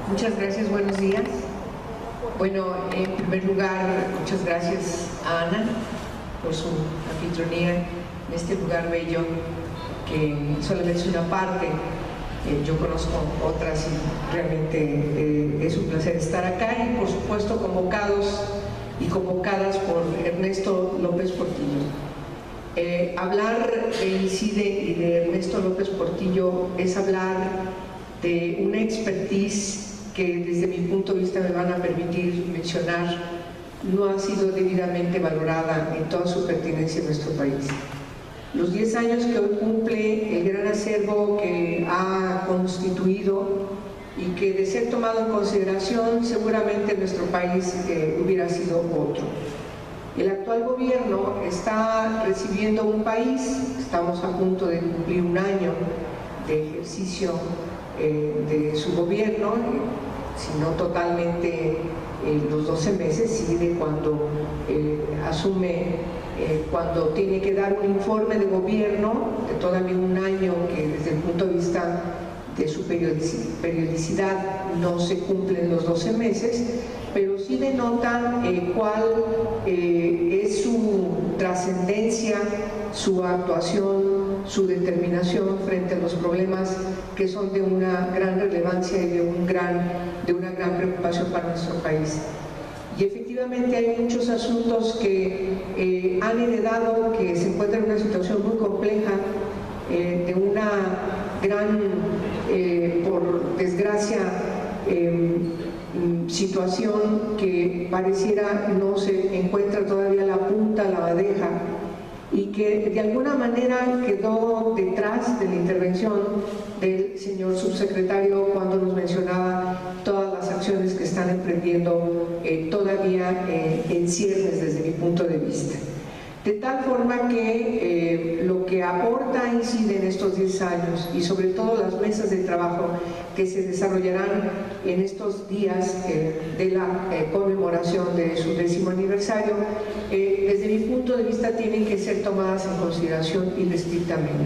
Muchas gracias, buenos días. Bueno, en primer lugar, muchas gracias a Ana por su anfitrionía en este lugar bello, que solamente es una parte. Yo conozco otras y realmente es un placer estar acá y por supuesto convocados y convocadas por Ernesto López Portillo. Hablar de INCIDE y de Ernesto López Portillo es hablar de una expertise que desde mi punto de vista me van a permitir mencionar, no ha sido debidamente valorada en toda su pertinencia en nuestro país. Los 10 años que hoy cumple, el gran acervo que ha constituido y que de ser tomado en consideración, seguramente nuestro país hubiera sido otro. El actual gobierno está recibiendo un país, estamos a punto de cumplir un año de ejercicio de su gobierno, si no totalmente los 12 meses, sí de cuando asume, cuando tiene que dar un informe de gobierno, de todavía un año que desde el punto de vista de su periodicidad no se cumplen los 12 meses, pero sí denota cuál es su trascendencia, su actuación, su determinación frente a los problemas que son de una gran relevancia y de una gran preocupación para nuestro país. Y efectivamente hay muchos asuntos que han heredado, que se encuentran en una situación muy compleja, de una gran, por desgracia, situación que pareciera no se encuentra todavía la punta a la bandeja y que de alguna manera quedó detrás de la intervención del señor subsecretario cuando nos mencionaba todas las acciones que están emprendiendo todavía en ciernes desde mi punto de vista. De tal forma que lo que aporta INCIDE en estos 10 años y sobre todo las mesas de trabajo que se desarrollarán en estos días de la conmemoración de su 10º aniversario, desde mi punto de vista tienen que ser tomadas en consideración irrestrictamente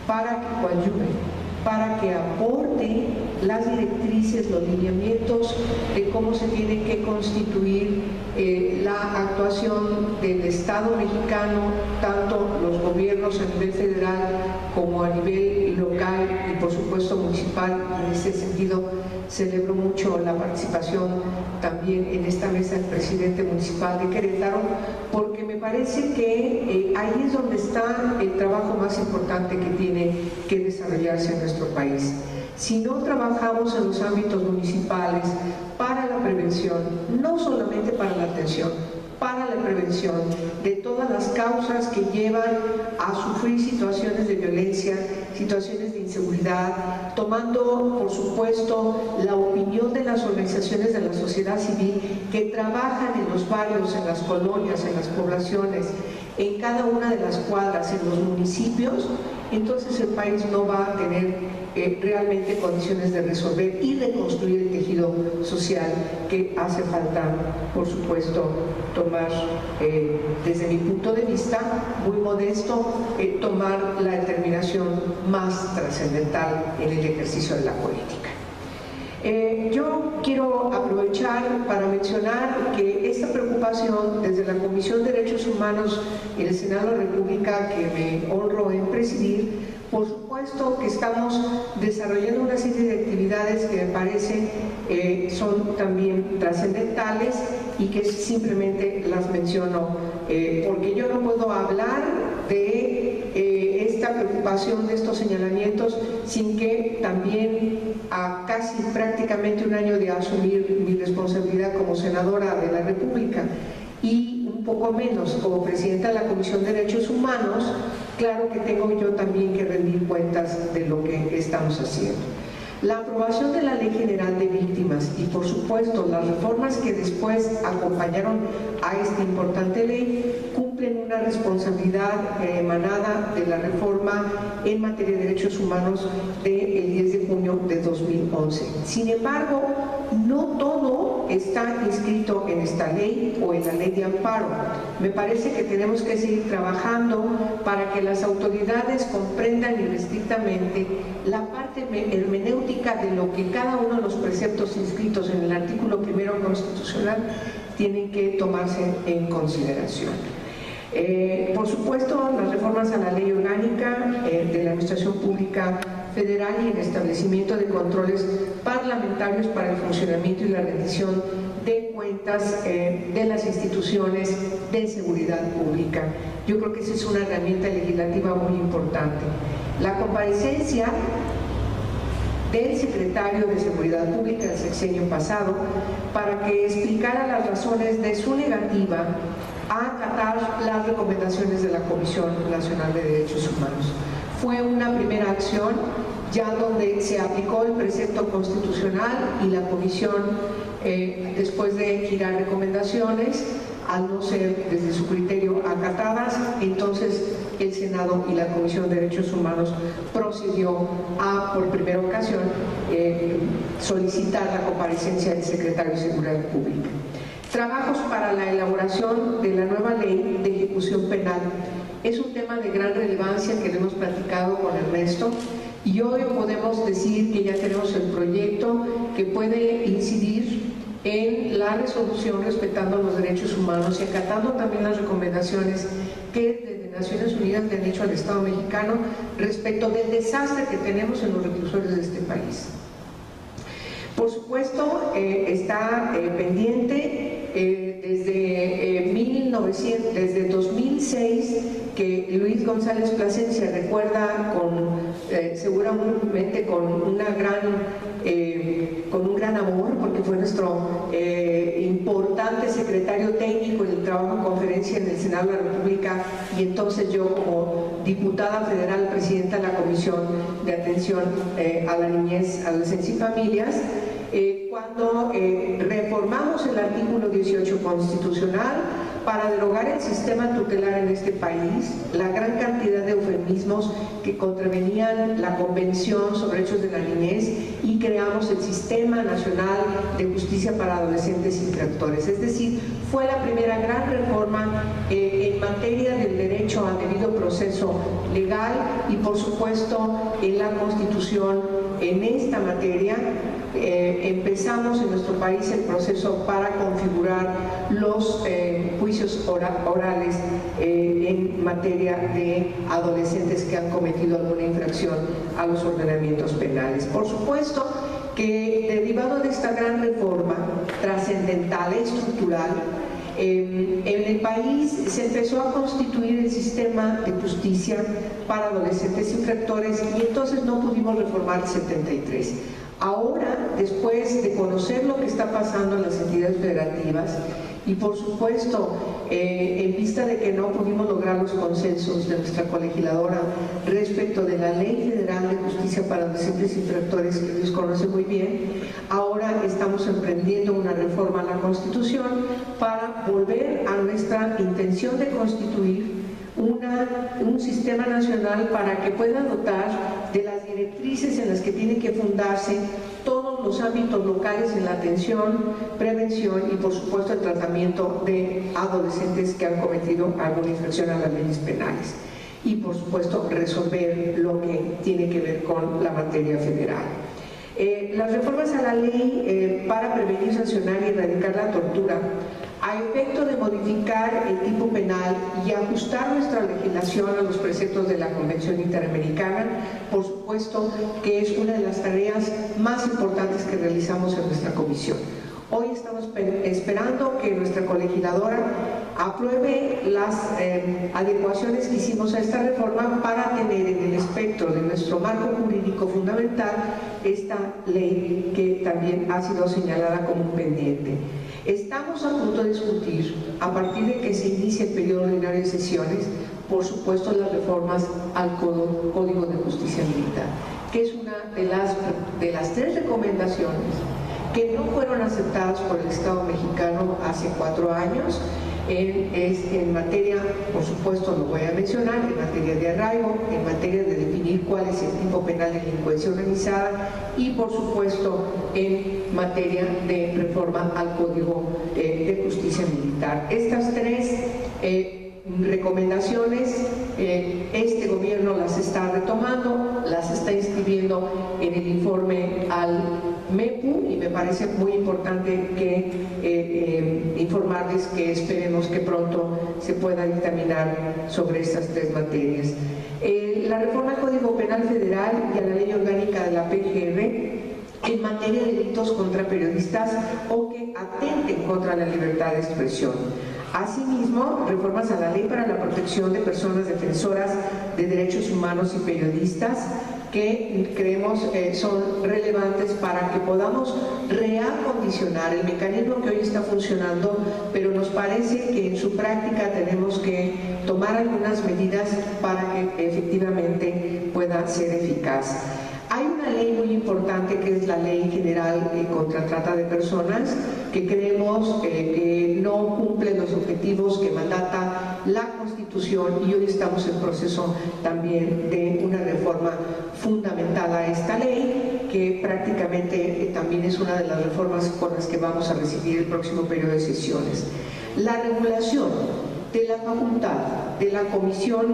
para que coadyuven, para que aporte las directrices, los lineamientos de cómo se tiene que constituir la actuación del Estado mexicano, tanto los gobiernos a nivel federal como a nivel local y por supuesto municipal. En ese sentido celebro mucho la participación también en esta mesa del presidente municipal de Querétaro, porque me parece que ahí es donde está el trabajo más importante que tiene que desarrollarse en nuestro país. Si no trabajamos en los ámbitos municipales para la prevención, no solamente para la atención, para la prevención de todas las causas que llevan a sufrir situaciones de violencia, situaciones de inseguridad, tomando por supuesto la opinión de las organizaciones de la sociedad civil que trabajan en los barrios, en las colonias, en las poblaciones, en cada una de las cuadras, en los municipios, entonces el país no va a tener realmente condiciones de resolver y de construir el tejido social que hace falta, por supuesto, tomar, desde mi punto de vista, muy modesto, tomar la determinación más trascendental en el ejercicio de la política. Yo quiero aprovechar para mencionar que esta preocupación desde la Comisión de Derechos Humanos en el Senado de la República, que me honro en presidir, por supuesto que estamos desarrollando una serie de actividades que me parece son también trascendentales y que simplemente las menciono porque yo no puedo hablar de esta preocupación, de estos señalamientos, sin que también a casi prácticamente un año de asumir mi responsabilidad como senadora de la República y un poco menos como presidenta de la Comisión de Derechos Humanos, claro que tengo yo también que rendir cuentas de lo que estamos haciendo. La aprobación de la Ley General de Víctimas y por supuesto las reformas que después acompañaron a esta importante ley cumplen una responsabilidad emanada de la reforma en materia de derechos humanos del 10 de junio de 2011. Sin embargo, no todo está inscrito en esta ley o en la ley de amparo. Me parece que tenemos que seguir trabajando para que las autoridades comprendan irrestrictamente la parte hermenéutica de lo que cada uno de los preceptos inscritos en el artículo primero constitucional tienen que tomarse en consideración. Por supuesto, las reformas a la ley orgánica de la Administración Pública Federal y el establecimiento de controles parlamentarios para el funcionamiento y la rendición de cuentas de las instituciones de seguridad pública. Yo creo que esa es una herramienta legislativa muy importante. La comparecencia del secretario de Seguridad Pública del sexenio pasado para que explicara las razones de su negativa a acatar las recomendaciones de la Comisión Nacional de Derechos Humanos. Fue una primera acción ya donde se aplicó el precepto constitucional y la Comisión, después de girar recomendaciones, al no ser desde su criterio acatadas, entonces el Senado y la Comisión de Derechos Humanos procedió a, por primera ocasión, solicitar la comparecencia del secretario de Seguridad Pública. Trabajos para la elaboración de la nueva ley de ejecución penal. Es un tema de gran relevancia que lo hemos platicado con Ernesto y hoy podemos decir que ya tenemos el proyecto que puede incidir en la resolución respetando los derechos humanos y acatando también las recomendaciones que desde Naciones Unidas le han hecho al Estado mexicano respecto del desastre que tenemos en los reclusorios de este país. Por supuesto, está pendiente desde 2006 que Luis González Plasencia recuerda seguramente con un gran amor, porque fue nuestro importante secretario técnico en el trabajo en conferencia en el Senado de la República, y entonces yo como diputada federal, presidenta de la Comisión de Atención a la Niñez, Adolescencia y Familias, cuando reformamos el artículo 18 constitucional para derogar el sistema tutelar en este país, la gran cantidad de eufemismos que contravenían la Convención sobre Derechos de la Niñez, y creamos el Sistema Nacional de Justicia para Adolescentes Infractores. Es decir, fue la primera gran reforma en materia del derecho a debido proceso legal y, por supuesto, en la Constitución en esta materia. Empezamos en nuestro país el proceso para configurar los juicios orales en materia de adolescentes que han cometido alguna infracción a los ordenamientos penales. Por supuesto que derivado de esta gran reforma trascendental e estructural, en el país se empezó a constituir el sistema de justicia para adolescentes infractores y entonces no pudimos reformar el 73. Ahora, después de conocer lo que está pasando en las entidades federativas y por supuesto en vista de que no pudimos lograr los consensos de nuestra colegisladora respecto de la Ley Federal de Justicia para Adolescentes Infractores, que Dios conoce muy bien, ahora estamos emprendiendo una reforma a la Constitución para volver a nuestra intención de constituir un sistema nacional para que pueda dotar de las directrices en las que tienen que fundarse todos los ámbitos locales en la atención, prevención y por supuesto el tratamiento de adolescentes que han cometido alguna infracción a las leyes penales, y por supuesto resolver lo que tiene que ver con la materia federal. Las reformas a la ley para prevenir, sancionar y erradicar la tortura, a efecto de modificar el tipo penal y ajustar nuestra legislación a los preceptos de la Convención Interamericana, por supuesto que es una de las tareas más importantes que realizamos en nuestra comisión. Hoy estamos esperando que nuestra colegisladora apruebe las adecuaciones que hicimos a esta reforma para tener en el espectro de nuestro marco jurídico fundamental esta ley que también ha sido señalada como un pendiente. Estamos a punto de discutir, a partir de que se inicie el periodo ordinario de sesiones, por supuesto las reformas al Código de Justicia Militar, que es una de las 3 recomendaciones que no fueron aceptadas por el Estado mexicano hace 4 años, en materia, por supuesto lo voy a mencionar, en materia de arraigo, en materia de definir cuál es el tipo penal de delincuencia organizada y por supuesto en materia de reforma al Código de Justicia Militar. Estas 3 recomendaciones, este gobierno las está retomando, las está inscribiendo en el informe al MEPU, y me parece muy importante que informarles que esperemos que pronto se pueda dictaminar sobre estas tres materias. La reforma al Código Penal Federal y a la Ley Orgánica de la PGR en materia de delitos contra periodistas o que atenten contra la libertad de expresión. Asimismo, reformas a la Ley para la Protección de Personas Defensoras de Derechos Humanos y Periodistas, que creemos son relevantes para que podamos reacondicionar el mecanismo que hoy está funcionando, pero nos parece que en su práctica tenemos que tomar algunas medidas para que efectivamente pueda ser eficaz. Hay una ley muy importante que es la Ley General contra Trata de Personas, que creemos que no cumple los objetivos que mandata la Constitución, y hoy estamos en proceso también de una reforma fundamental a esta ley, que prácticamente también es una de las reformas con las que vamos a recibir el próximo periodo de sesiones. La regulación de la facultad de la Comisión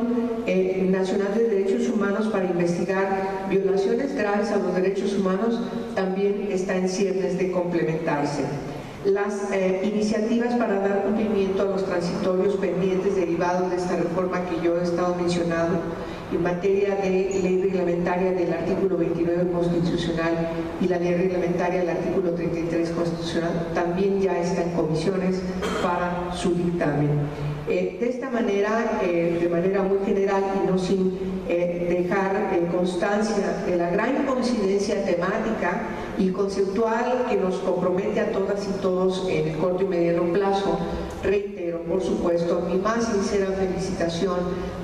Nacional de Derechos Humanos para investigar violaciones graves a los derechos humanos también está en ciernes de complementarse. Las iniciativas para dar cumplimiento a los transitorios pendientes derivados de esta reforma que yo he estado mencionando en materia de ley reglamentaria del artículo 29 constitucional y la ley reglamentaria del artículo 33 constitucional también ya está en comisiones para su dictamen. De esta manera, de manera muy general y no sin dejar constancia de la gran coincidencia temática y conceptual que nos compromete a todas y todos en el corto y mediano plazo, reitero, por supuesto, mi más sincera felicitación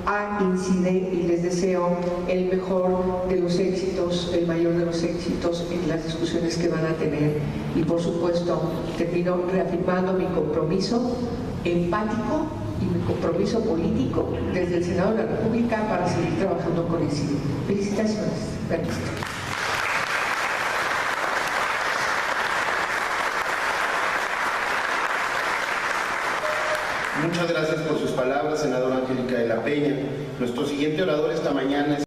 a INCIDE y les deseo el mejor de los éxitos, el mayor de los éxitos en las discusiones que van a tener. Y por supuesto, termino reafirmando mi compromiso empático y mi compromiso político desde el Senado de la República para seguir trabajando con INCIDE. Felicitaciones. Gracias. Muchas gracias por sus palabras, senadora Angélica de la Peña. Nuestro siguiente orador esta mañana es